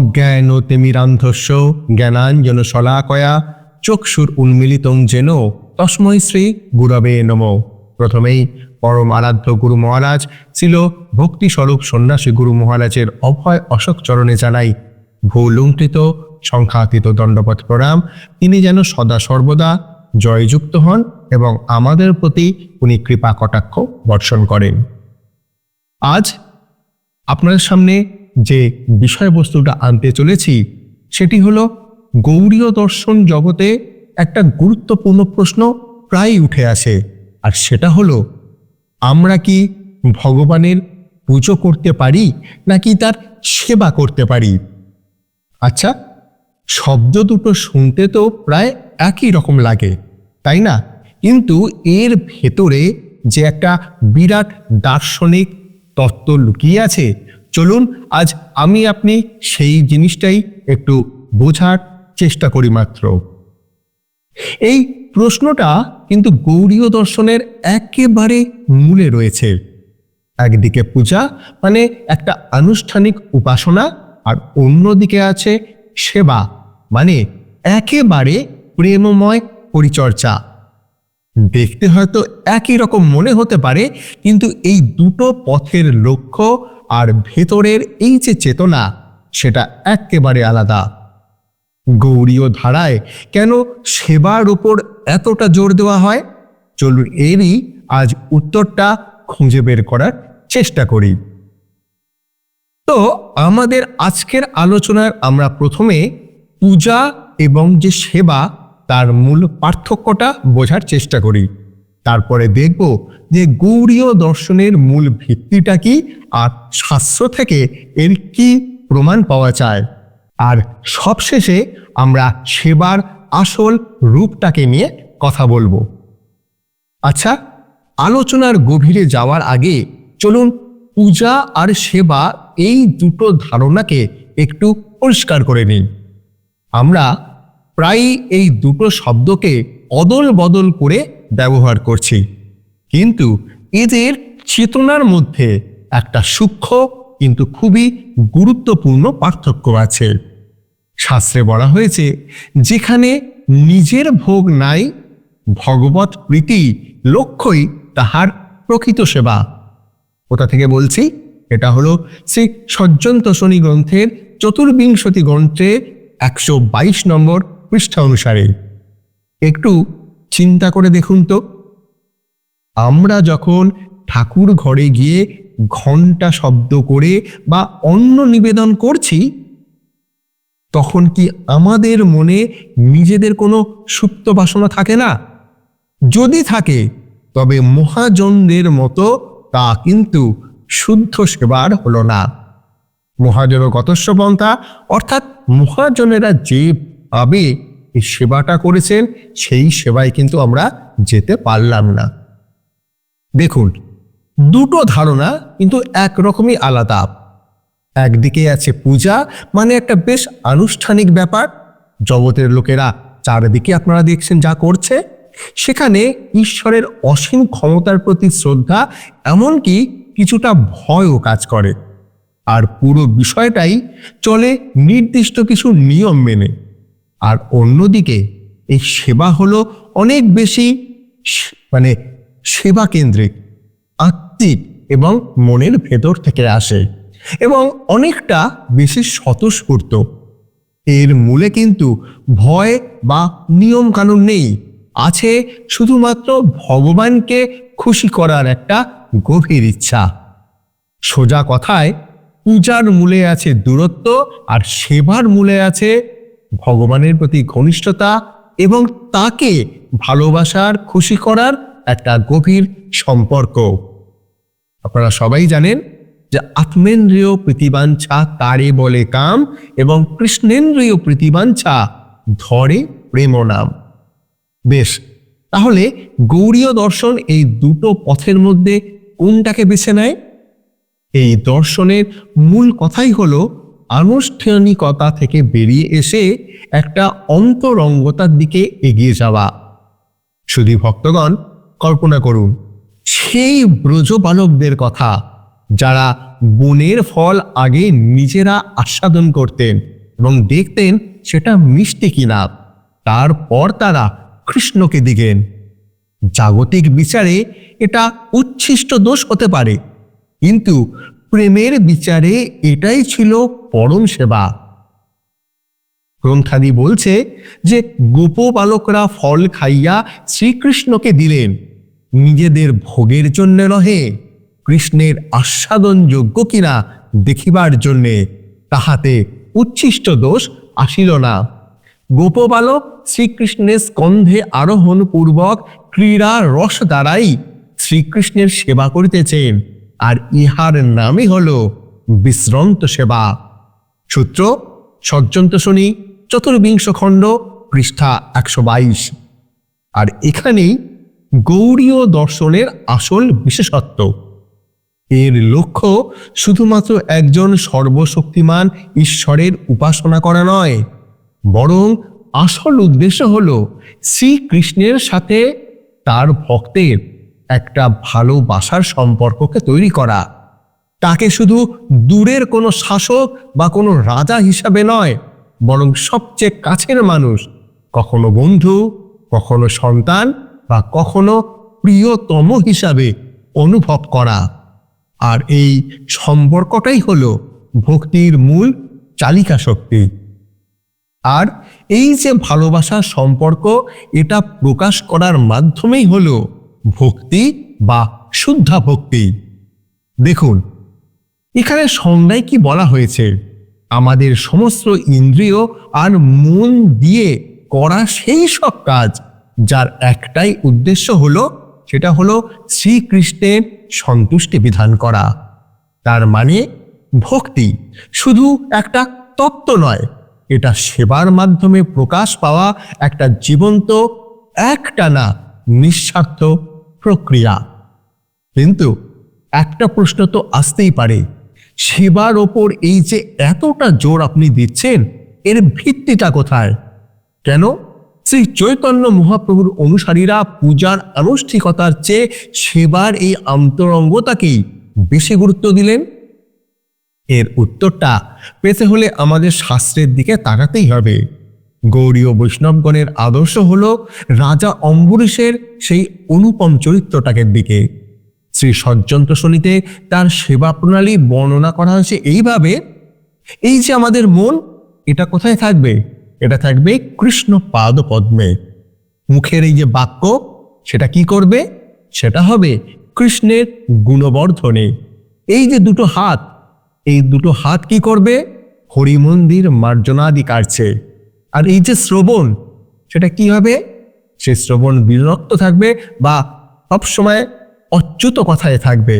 অজ্ঞান তিমিরান্ধস্য জ্ঞানাঞ্জন শলাকয়া চক্ষুর উন্মিলিতং যেন তস্মৈ শ্রী গুরবে নমঃ। প্রথমেই পরম আরাধ্য গুরু মহারাজ ছিল ভক্তিস্বরূপ সন্ন্যাসী গুরু মহারাজের অভয় অশোক চরণে জানাই ভুলুণ্ঠিত সংখ্যাতীত দণ্ডবত প্রণাম। তিনি যেন সদা সর্বদা জয়যুক্ত হন এবং আমাদের প্রতি উনি কৃপা কটাক্ষ বর্ষণ করেন। আজ আপনাদের সামনে যে বিষয়বস্তুটা আনতে চলেছি সেটি হলো গৌড়ীয় দর্শন জগতে একটা গুরুত্বপূর্ণ প্রশ্ন প্রায়ই উঠে আসে, আর সেটা হলো আমরা কি ভগবানের পুজো করতে পারি নাকি তার সেবা করতে পারি? আচ্ছা, শব্দ দুটো শুনতে তো প্রায় একই রকম লাগে, তাই না? কিন্তু এর ভেতরে যে একটা বিরাট দার্শনিক তত্ত্ব লুকিয়ে আছে, চলুন আজ আমি আপনি সেই জিনিসটাই একটু বোঝার চেষ্টা করি মাত্র। এই প্রশ্নটা কিন্তু গৌড়ীয় দর্শনের একেবারে মূলে রয়েছে। একদিকে পূজা মানে একটা আনুষ্ঠানিক উপাসনা, আর অন্যদিকে আছে সেবা মানে একেবারে প্রেমময় পরিচর্যা। দেখতে হয়তো একই রকম মনে হতে পারে, কিন্তু এই দুটো পথের লক্ষ্য আর ভেতরের এই যে চেতনা সেটা একেবারে আলাদা। গৌড়ীয় ধারায় কেন সেবার উপর এতটা জোর দেওয়া হয়, চলুন এরই আজ উত্তরটা খুঁজে বের করার চেষ্টা করি। তো আমাদের আজকের আলোচনায় আমরা প্রথমে পূজা এবং যে সেবা তার মূল পার্থক্যটা বোঝার চেষ্টা করি। তারপরে দেখব যে গৌড়ীয় দর্শনের মূল ভিত্তিটা কি, আর শাস্ত্র থেকে এর কি প্রমাণ পাওয়া যায়, আর সবশেষে আমরা সেবার আসল রূপটাকে নিয়ে কথা বলবো। আচ্ছা, আলোচনার গভীরে যাওয়ার আগে চলুন পূজা আর সেবা এই দুটো ধারণাকে একটু পরিষ্কার করে নিই। আমরা প্রায়ই এই দুটো শব্দকে অদল বদল করে ব্যবহার করছি, কিন্তু এদের চেতনার মধ্যে একটা সূক্ষ্ম কিন্তু খুবই গুরুত্বপূর্ণ পার্থক্য আছে। শাস্ত্রে বলা হয়েছে, যেখানে নিজের ভোগ নাই ভগবত প্রীতি লক্ষ্যই তাহার প্রকৃত সেবা। কোথা থেকে বলছি? এটা হলো শ্রী সজ্জনতোষণী গ্রন্থের চতুর্বিংশতি গ্রন্থে 122 নম্বর পৃষ্ঠা অনুসারে। একটু চিন্তা করে দেখুন তো, আমরা যখন ঠাকুর ঘরে গিয়ে ঘণ্টা শব্দ করে বা অন্ন নিবেদন করছি, তখন কি আমাদের মনে নিজেদের কোনো সুপ্ত বাসনা থাকে না? যদি থাকে তবে মহাজনদের মতো তা কিন্তু শুদ্ধ সেবার হলো না। মহাজনগতস্য পন্থা, অর্থাৎ মহাজনেরা যেভাবে এই সেবাটা করেছেন সেই সেবায় কিন্তু আমরা যেতে পারলাম না। দেখুন, দুটো ধারণা কিন্তু একরকমই আলাদা। একদিকে আছে পূজা মানে একটা বেশ আনুষ্ঠানিক ব্যাপার, জগতের লোকেরা চারিদিকে আপনারা দেখছেন যা করছে, সেখানে ঈশ্বরের অসীম ক্ষমতার প্রতি শ্রদ্ধা, এমনকি কিছুটা ভয়ও কাজ করে। আর পুরো বিষয়টাই চলে নির্দিষ্ট কিছু নিয়ম মেনে। আর অন্যদিকে এই সেবা হলো অনেক বেশি সেবা কেন্দ্রিক, আত্মিক এবং মনের ভেতর থেকে আসে এবং অনেকটা বেশি স্বতঃস্ফূর্ত। এর মূলে কিন্তু ভয় বা নিয়ম কানুন নেই, আছে শুধুমাত্র ভগবানকে খুশি করার একটা গভীর ইচ্ছা। সোজা কথায় পূজার মূলে আছে দূরত্ব, আর সেবার মূলে আছে ভগবানের প্রতি ঘনিষ্ঠতা এবং তাকে ভালোবাসার, খুশি করার একটা গভীর সম্পর্ক। আপনারা সবাই জানেন যে আত্মেন্দ্রিয় প্রীতিবাঞ্ছা তারে বলে কাম, এবং কৃষ্ণেন্দ্রিয় প্রীতিবাঞ্ছা ধরে প্রেম নাম। বেশ, তাহলে গৌড়ীয় দর্শন এই দুটো পথের মধ্যে কোনটাকে বেছে নেয়? এই দর্শনের মূল কথাই হলো আনুষ্ঠানিকতা থেকে বেরিয়ে এসে একটা অন্তরঙ্গতার দিকে এগিয়ে যাওয়া। শুধু ভক্তগণ, কল্পনা করুন সেই ব্রজ বালকদের কথা যারা বনের ফল আগে নিজেরা আস্বাদন করতেন, এবং দেখতেন সেটা মিষ্টি কিনা। তারপর তারা কৃষ্ণকে দিলেন। জাগতিক বিচারে এটা উচ্ছিষ্ট দোষ হতে পারে, কিন্তু প্রেমের বিচারে এটাই ছিল পরম সেবা। গ্রন্থাদি বলছে যে গোপবালকরা ফল খাইয়া শ্রীকৃষ্ণকে দিলেন, নিজেদের ভোগের জন্য নহে, কৃষ্ণের আস্বাদনযোগ্য কিনা দেখিবার জন্যে। তাহাতে উচ্ছিষ্ট দোষ আসিল না। গোপবালক শ্রীকৃষ্ণের স্কন্ধে আরোহণ পূর্বক ক্রীড়া রস দ্বারাই শ্রীকৃষ্ণের সেবা করিতেছেন, আর ইহার নামই হল বিশ্রান্ত সেবা। সূত্র সজ্জন্তোষণী ৪৪ খণ্ড, পৃষ্ঠা ১২২। আর এখানেই গৌড়ীয় দর্শনের আসল বিশেষত্ব। এর লক্ষ্য শুধুমাত্র একজন সর্বশক্তিমান ঈশ্বরের উপাসনা করা নয়, বরং আসল উদ্দেশ্য হল শ্রীকৃষ্ণের সাথে তার ভক্তের একটা ভালোবাসার সম্পর্ককে তৈরি করা। তাকে শুধু দূরের কোনো শাসক বা কোনো রাজা হিসাবে নয়, বরং সবচেয়ে কাছের মানুষ, কখনো বন্ধু, কখনো সন্তান বা কখনো প্রিয়তম হিসাবে অনুভব করা। আর এই সম্পর্কটাই হলো ভক্তির মূল চালিকা শক্তি। আর এই যে ভালোবাসার সম্পর্ক, এটা প্রকাশ করার মাধ্যমেই হলো ভক্তি বা শুদ্ধা ভক্তি। দেখুন এখানে সংজ্ঞায় কি বলা হয়েছে, আমাদের সমস্ত ইন্দ্রিয় আর মন দিয়ে করা সেই সব কাজ যার একটাই উদ্দেশ্য হলো, সেটা হলো শ্রীকৃষ্ণের সন্তুষ্টি বিধান করা। তার মানে ভক্তি শুধু একটা তত্ত্ব নয়, এটা সেবার মাধ্যমে প্রকাশ পাওয়া একটা জীবন্ত, একটানা নিঃস্বার্থ প্রক্রিয়া। কিন্তু একটা প্রশ্ন তো আসতেই পারে, সেবার ওপর এই যে এতটা জোর আপনি দিচ্ছেন, এর ভিত্তিটা কোথায়? কেন শ্রী চৈতন্য মহাপ্রভুর অনুসারীরা পূজার আনুষ্ঠিকতার চেয়ে সেবার এই অন্তরঙ্গতাকেই বেশি গুরুত্ব দিলেন? এর উত্তরটা পেতে হলে আমাদের শাস্ত্রের দিকে তাকাতেই হবে। গৌড়ীয় বৈষ্ণবগণের আদর্শ হল রাজা অম্বরীশের সেই অনুপম চরিত্রটাকের দিকে। শ্রী সজ্জন্তোষণীতে তার সেবা প্রণালী বর্ণনা করা হয়েছে এইভাবে, এই যে আমাদের মন, এটা কোথায় থাকবে? এটা থাকবে কৃষ্ণ পাদ পদ্মে। মুখের এই যে বাক্য, সেটা কি করবে? সেটা হবে কৃষ্ণের গুণবর্ধনে। এই যে দুটো হাত, এই দুটো হাত কি করবে? হরিমন্দির মার্জনাদি কাটছে। আর এই যে শ্রবণ, সেটা কি হবে? সে শ্রবণ বিরক্ত থাকবে বা সবসময় অচ্যুত কথায় থাকবে।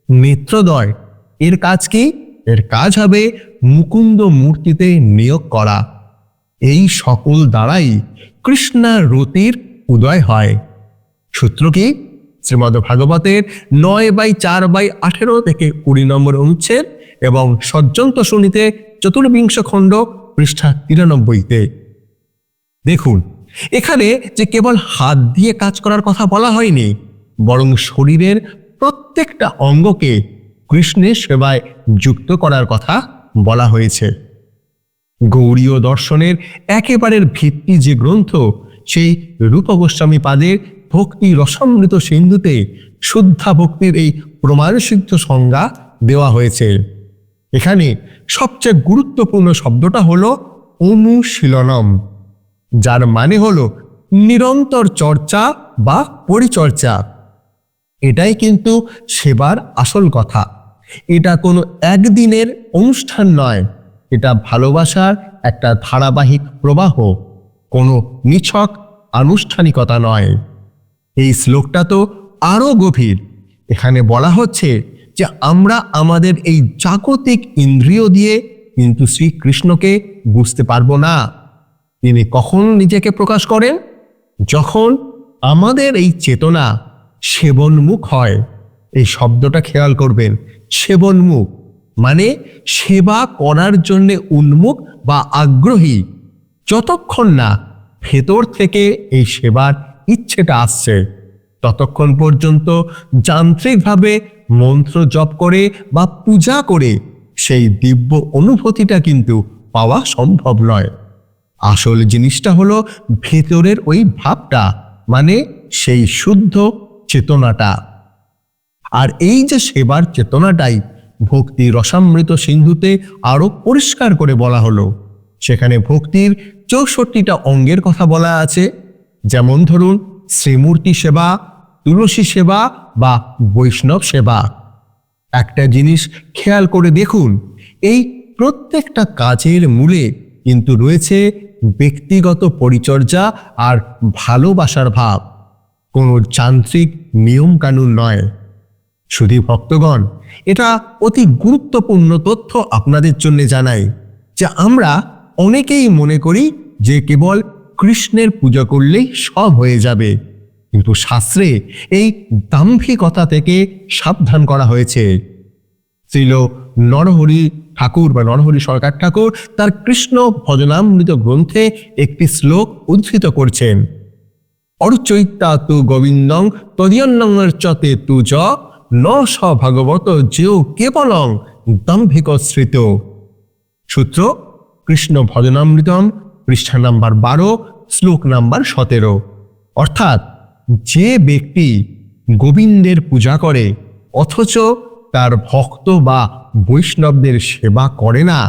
নেত্রদয়, এর কাজ কি? এর কাজ হবে মুকুন্দ মূর্তিতে নিয়োগ করা। এই সকল দ্বারাই কৃষ্ণার রতির উদয় হয়। সূত্র কি? শ্রীমদ্ ভাগবতের 9/4/18 থেকে 20 নম্বর অনুচ্ছেদ এবং সজ্জন্তোষণীতে ৪৪ খণ্ড, পৃষ্ঠা 93-তে। দেখুন এখানে যে কেবল হাত দিয়ে কাজ করার কথা বলা হয়নি, বরং শরীরের প্রত্যেকটা অঙ্গকে কৃষ্ণের সেবায় যুক্ত করার কথা বলা হয়েছে। গৌড়ীয় দর্শনের একেবারে ভিত্তি যে গ্রন্থ, সেই রূপ গোস্বামী পাদের ভক্তি রসামৃত সিন্ধুতে শুদ্ধা ভক্তির এই প্রমাণসিদ্ধ সংজ্ঞা দেওয়া হয়েছে। এখানে সবচেয়ে গুরুত্বপূর্ণ শব্দটা হলো অনুশীলনম, যার মানে হলো নিরন্তর চর্চা বা পরিচর্যা। এটাই কিন্তু সেবার আসল কথা। এটা কোনো একদিনের অনুষ্ঠান নয়, এটা ভালোবাসার একটা ধারাবাহিক প্রবাহ, কোনো নিছক আনুষ্ঠানিকতা নয়। এই শ্লোকটা তো আরো গভীর। এখানে বলা হচ্ছে যে আমরা আমাদের এই জাগতিক ইন্দ্রিয় দিয়ে কিন্তু শ্রীকৃষ্ণকে বুঝতে পারবো না। তিনি কখন নিজেকে প্রকাশ করেন? যখন আমাদের এই চেতনা সেবনমুখ হয়। এই শব্দটা খেয়াল করবেন, সেবনমুখ মানে সেবা করার জন্য উন্মুখ বা আগ্রহী। যতক্ষণ না ভেতর থেকে এই সেবার ইচ্ছেটা আসছে, ততক্ষণ পর্যন্ত যান্ত্রিকভাবে মন্ত্র জপ করে বা পূজা করে সেই দিব্য অনুভূতিটা কিন্তু পাওয়া সম্ভব নয়। আসল জিনিসটা হলো ভেতরের ওই ভাবটা, মানে সেই শুদ্ধ চেতনাটা। আর এই যে সেবার চেতনাটাই ভক্তি রসামৃত সিন্ধুতে আরো পরিষ্কার করে বলা হলো। সেখানে ভক্তির 64টা অঙ্গের কথা বলা আছে, যেমন ধরুন শ্রীমূর্তি সেবা, তুলসী সেবা বা বৈষ্ণব সেবা। একটা জিনিস খেয়াল করে দেখুন, এই প্রত্যেকটা কাজের মূলে কিন্তু রয়েছে ব্যক্তিগত পরিচর্যা আর ভালোবাসার ভাব, কোনো যান্ত্রিক নিয়ম কানুন নয়। শুধু ভক্তগণ, এটা অতি গুরুত্বপূর্ণ তথ্য আপনাদের জন্য জানাই যে আমরা অনেকেই মনে করি যে কেবল কৃষ্ণের পূজা করলেই সব হয়ে যাবে, কিন্তু শাস্ত্রে এই দাম্ভিকতা থেকে সাবধান করা হয়েছে। শ্রীল নরহরি ঠাকুর বা নরহরি সরকার ঠাকুর তার কৃষ্ণ ভজনামৃত গ্রন্থে একটি শ্লোক উদ্ধৃত করছেন, অর্চৈতা তু গোবিন্দং তদিয়ন্নচতে তু চ ন স ভাগবত যেও কেবলং দাম্ভিক শ্রিত। সূত্র কৃষ্ণ ভজনামৃতম, পৃষ্ঠা নাম্বার 12, শ্লোক নাম্বার 17। অর্থাৎ যে ব্যক্তি গোবিন্দের পূজা করে অথচ তার ভক্ত বা বৈষ্ণবদের সেবা করে না,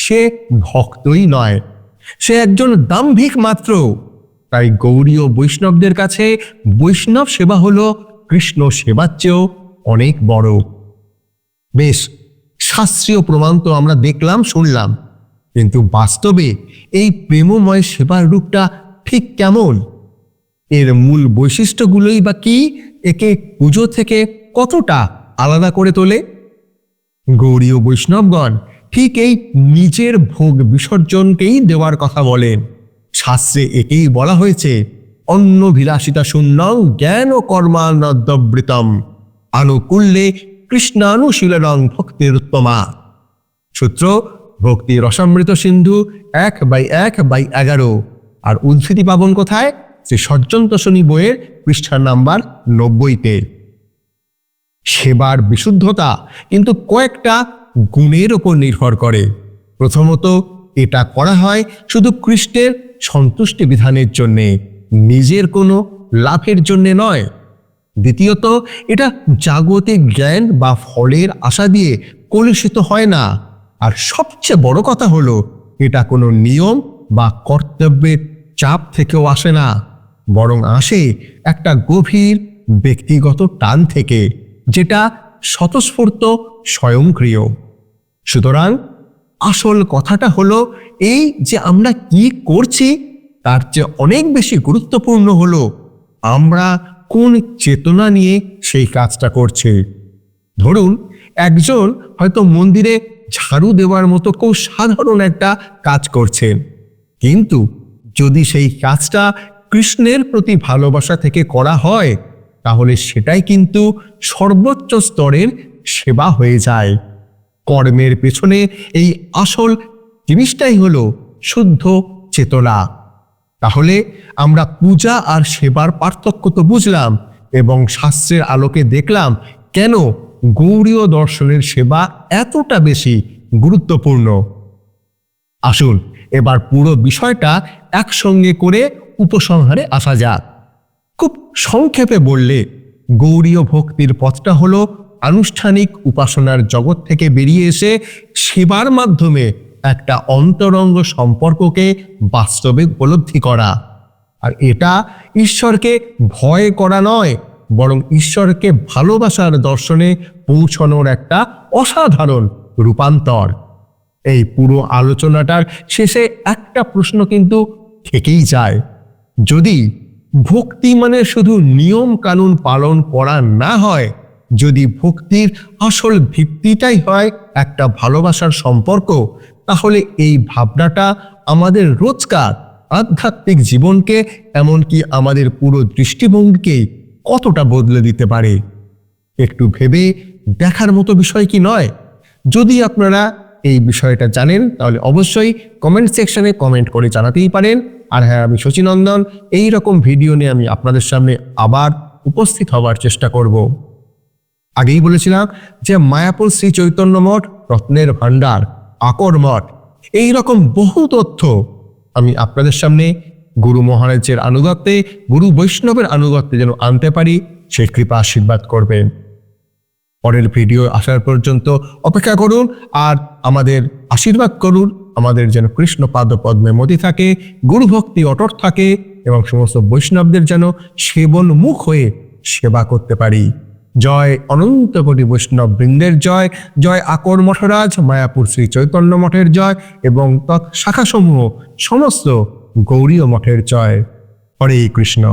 সে ভক্তই নয়, সে একজন দাম্ভিক মাত্র। তাই গৌড়ীয় বৈষ্ণবদের কাছে বৈষ্ণব সেবা হলো কৃষ্ণ সেবার চেয়েও অনেক বড়। বেশ, শাস্ত্রীয় প্রমাণ তো আমরা দেখলাম, শুনলাম, কিন্তু বাস্তবে এই প্রেমময় সেবার রূপটা ঠিক কেমন? এর মূল বৈশিষ্ট্যগুলোই বা কি? একে পুজো থেকে কতটা আলাদা করে তোলে? গৌড়ীয় বৈষ্ণবগণ ঠিক এই নিজের ভোগ বিসর্জনকেই দেওয়ার কথা বলেন। শাস্ত্রে একেই বলা হয়েছে অন্ন বিলাসিতা শূন্যং জ্ঞান কর্মানদ্যবৃতম আনুকূল্যে কৃষ্ণানুশীলনং ভক্তির উত্তমা। সূত্র ভক্তি রসামৃত সিন্ধু 1/1/11। আর উদ্ধৃতি পাবন কোথায়? শ্রী সজ্জন তোষণী বইয়ের পৃষ্ঠা নাম্বার 90-তে। সেবার বিশুদ্ধতা কিন্তু কয়েকটা গুণের ওপর নির্ভর করে। প্রথমত, এটা করা হয় শুধু কৃষ্ণের সন্তুষ্টি বিধানের জন্যে, নিজের কোনো লাভের জন্যে নয়। দ্বিতীয়ত, এটা জাগতিক জ্ঞান বা ফলের আশা দিয়ে কলুষিত হয় না। আর সবচেয়ে বড় কথা হলো, এটা কোনো নিয়ম বা কর্তব্যের চাপ থেকেও আসে না, বরং আসে একটা গভীর ব্যক্তিগত টান থেকে, যেটা স্বতঃস্ফূর্ত স্বয়ংক্রিয়। সুতরাং আসল কথাটা হলো এই যে আমরা কি করছি তার চেয়ে অনেক বেশি গুরুত্বপূর্ণ হলো আমরা কোন চেতনা নিয়ে সেই কাজটা করছি। ধরুন একজন হয়তো মন্দিরে ঝাড়ু দেওয়ার মতো খুব সাধারণ একটা কাজ করছেন, কিন্তু যদি সেই কাজটা কৃষ্ণের প্রতি ভালোবাসা থেকে করা হয়, তাহলে সেটাই কিন্তু সর্বোচ্চ স্তরের সেবা হয়ে যায়। কর্মের পেছনে এই আসল জিনিসটাই হলো শুদ্ধ চেতনা। তাহলে আমরা পূজা আর সেবার পার্থক্য তো বুঝলাম, এবং শাস্ত্রের আলোকে দেখলাম কেন গৌড়ীয় দর্শনের সেবা এতটা বেশি গুরুত্বপূর্ণ। আসুন এবার পুরো বিষয়টা একসঙ্গে করে উপসংহারে আসা যাক। খুব সংক্ষেপে বললে, গৌড়ীয় ভক্তির পথটা হলো আনুষ্ঠানিক উপাসনার জগৎ থেকে বেরিয়ে এসে সেবার মাধ্যমে একটা অন্তরঙ্গ সম্পর্ককে বাস্তবে উপলব্ধি করা। আর এটা ঈশ্বরকে ভয় করা নয়, বরং ঈশ্বরকে ভালোবাসার দর্শনে পৌঁছানোর একটা অসাধারণ রূপান্তর। এই পুরো আলোচনাটার শেষে একটা প্রশ্ন কিন্তু থেকেই যায়, যদি ভক্তি মানে শুধু নিয়ম কানুন পালন করা না হয়, যদি ভক্তির আসল ভিত্তিটাই হয় একটা ভালোবাসার সম্পর্ক, তাহলে এই ভাবনাটা আমাদের রোজকার আধ্যাত্মিক জীবনকে, এমনকি আমাদের পুরো দৃষ্টিভঙ্গিকে কতটা বদলে দিতে পারে। একটু ভেবে দেখার মতো বিষয় কি নয়? যদি আপনারা এই বিষয়টা জানেন তাহলে অবশ্যই কমেন্ট সেকশনে কমেন্ট করে জানাতেই পারেন। আর হ্যাঁ, আমি শচীনন্দন এই রকম ভিডিও নিয়ে আমি আপনাদের সামনে আবার উপস্থিত হওয়ার চেষ্টা করব। আগেই বলেছিলাম যে মায়াপুর শ্রী চৈতন্য মঠ রত্নের ভাণ্ডার, আকর মঠ, এই রকম বহু তথ্য আমি আপনাদের সামনে গুরু মহারাজের আনুগত্যে, গুরু বৈষ্ণবের আনুগত্যে যেন আনতে পারি, সেই কৃপা আশীর্বাদ করবেন। পরের ভিডিও আসার পর্যন্ত অপেক্ষা করুন আর আমাদের আশীর্বাদ করুন, আমাদের যেন কৃষ্ণ পাদপদ্মে মতি থাকে, গুরু ভক্তি অটট থাকে এবং সমস্ত বৈষ্ণবদের যেন সেবন মুখ হয়ে সেবা করতে পারি। জয় অনন্ত কোটি বৈষ্ণব বৃন্দের জয়, জয় আকর মঠরাজ মায়াপুর শ্রী চৈতন্য মঠের জয় এবং তৎ শাখাসমূহ সমস্ত গৌরীয় মঠের জয়। হরে কৃষ্ণ।